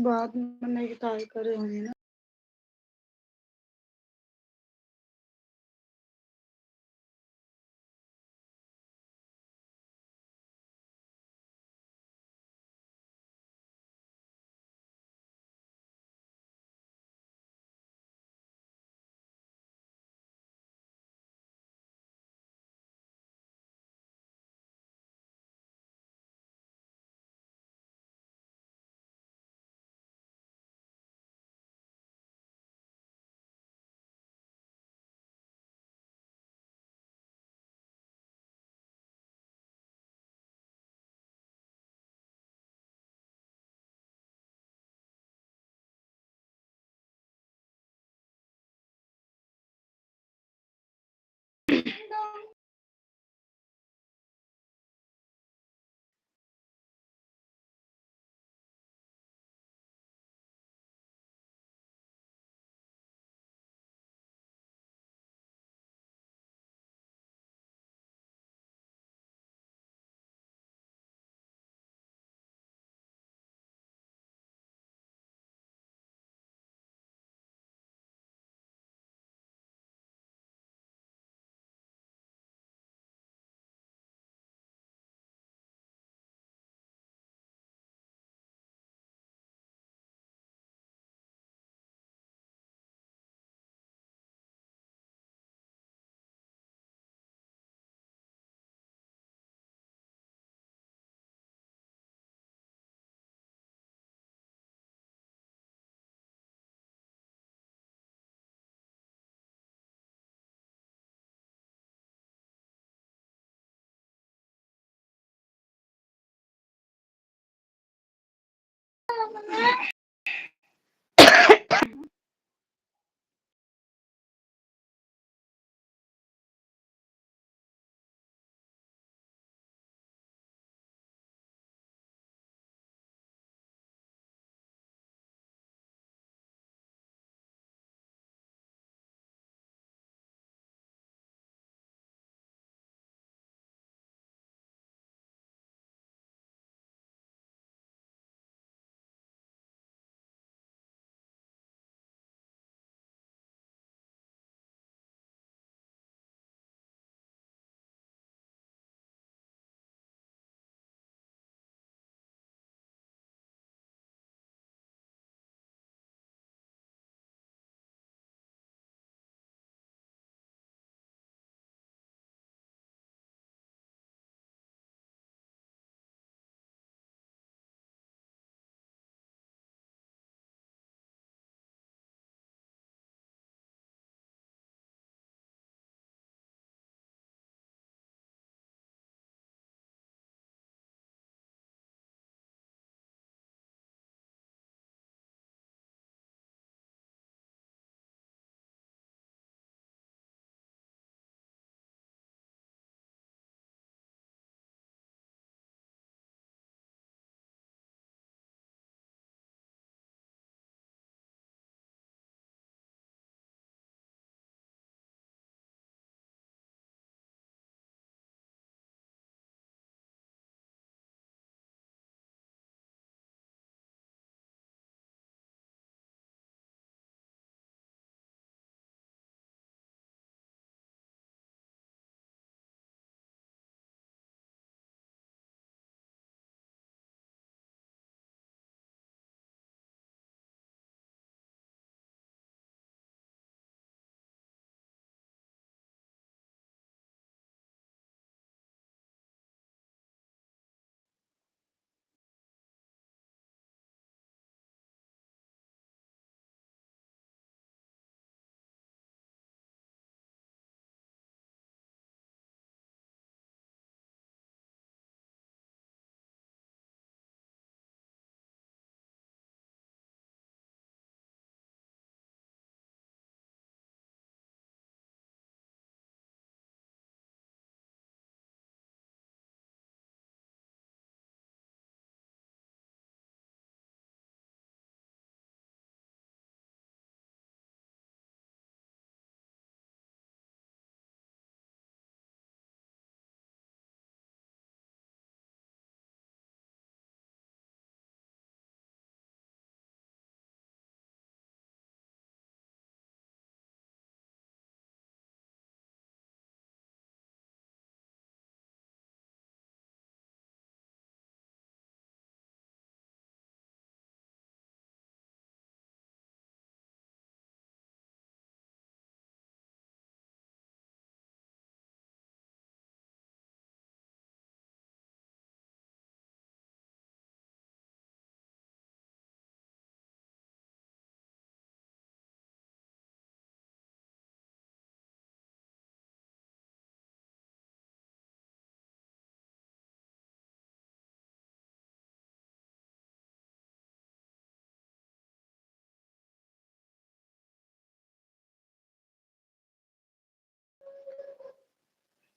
बाद में नहीं ट्राई करे होंगे ना?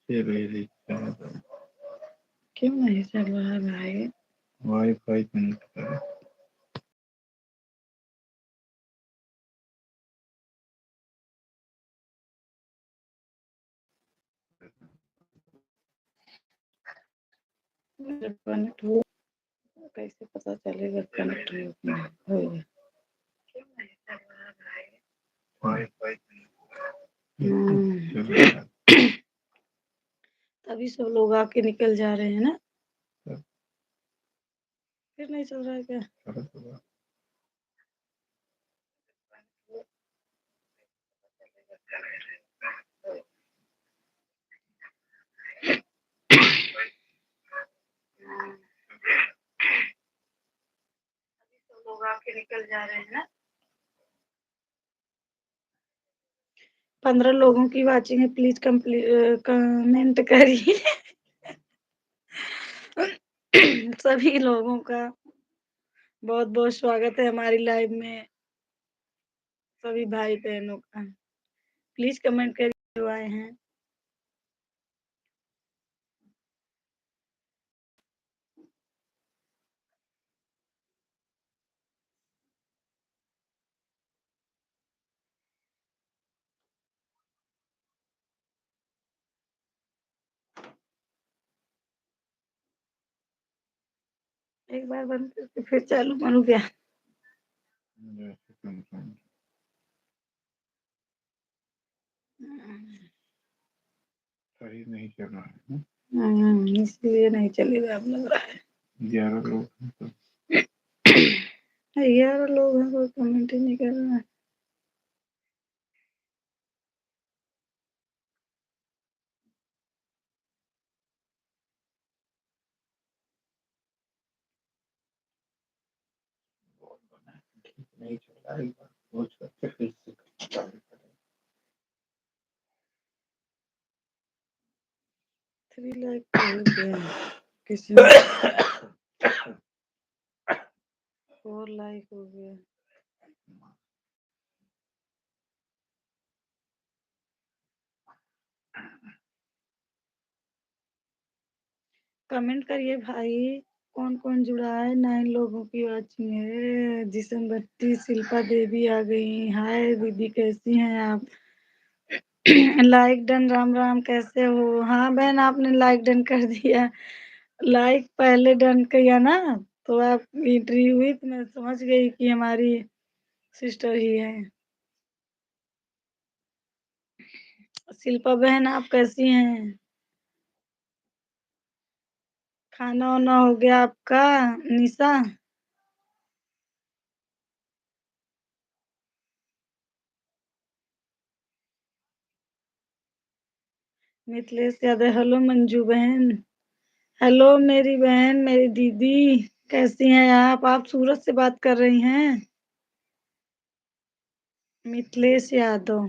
चल रही है। क्यों नहीं चल रहा है भाई? वाईफाई कनेक्ट करें। जब कनेक्ट हो कैसे पता चलेगा कनेक्ट हो कि नहीं हो गया? क्यों नहीं चल रहा है भाई? वाईफाई हम्म, चल रहा है। तभी सब लोग आके निकल जा रहे हैं ना। फिर नहीं चल रहा है क्या? चलो तो सब लोग आके निकल जा रहे हैं ना। 15 लोगों की वाचिंग है, प्लीज कमेंट करिए। सभी लोगों का बहुत बहुत स्वागत है हमारी लाइव में। सभी भाई बहनों का प्लीज कमेंट करिए जो आए हैं। एक बार बंद करके फिर चालू करूँ क्या? जैसे कंफर्म सही नहीं चल रहा है ना। इसलिए नहीं चलेगा अब लग रहा है। 11 लोग हैं तो 11 लोग हैं, कोई कमेंट ही नहीं कर रहा है। ठीक नहीं चल रहा है। एक बार सोच करके फिर से चालू करें। 3 लाख हो गया किसी में। 4 लाख हो गया। कमेंट करिए भाई, कौन कौन जुड़ा है। 9 लोगों की वाचिंग है। जिसम बत्ती, शिल्पा देवी आ गई। हाय दीदी, कैसी हैं आप? Like done. राम राम, कैसे हो? हाँ बहन, आपने लाइक डन कर दिया। लाइक पहले डन किया ना, तो आप एंट्री हुई तो मैं समझ गई कि हमारी सिस्टर ही है। शिल्पा बहन, आप कैसी हैं? खाना वाना हो गया आपका? निशा, मिथिलेश यादव, हेलो मंजू बहन। हेलो मेरी बहन, मेरी दीदी, कैसी हैं आप सूरत से बात कर रही हैं? मिथिलेश यादव।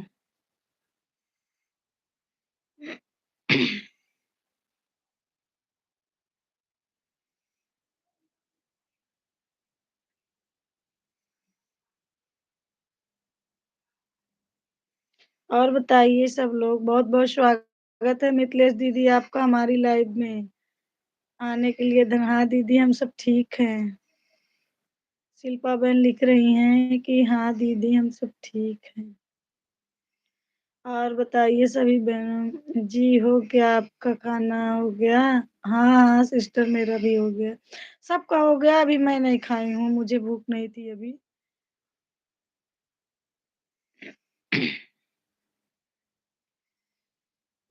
और बताइए सब लोग, बहुत बहुत स्वागत है मिथिलेश दीदी आपका हमारी लाइव में आने के लिए। हाँ दीदी, हम सब ठीक हैं। शिल्पा बहन लिख रही हैं कि हाँ दीदी हम सब ठीक हैं। और बताइए सभी बहन जी, हो गया आपका खाना? हो गया। हाँ हाँ सिस्टर, मेरा भी हो गया, सबका हो गया। अभी मैं नहीं खाई हूँ, मुझे भूख नहीं थी अभी।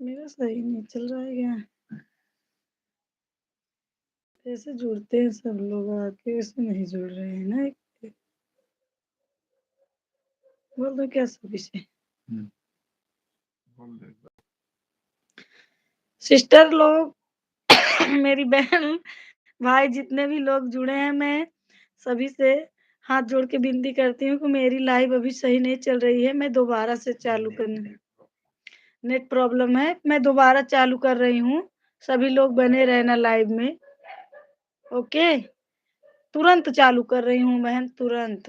मेरा सही नहीं चल रहा है क्या? कैसे जुड़ते हैं सब लोग आके, ऐसे नहीं जुड़ रहे हैं ना। बोल दो क्या सभी से। बोल दे। सिस्टर लोग, मेरी बहन भाई, जितने भी लोग जुड़े हैं, मैं सभी से हाथ जोड़ के विनती करती हूँ कि मेरी लाइव अभी सही नहीं चल रही है। मैं दोबारा से चालू करने, नेट प्रॉब्लम है। मैं दोबारा चालू कर रही हूँ। सभी लोग बने रहना लाइव में, ओके? तुरंत चालू कर रही हूँ बहन, तुरंत।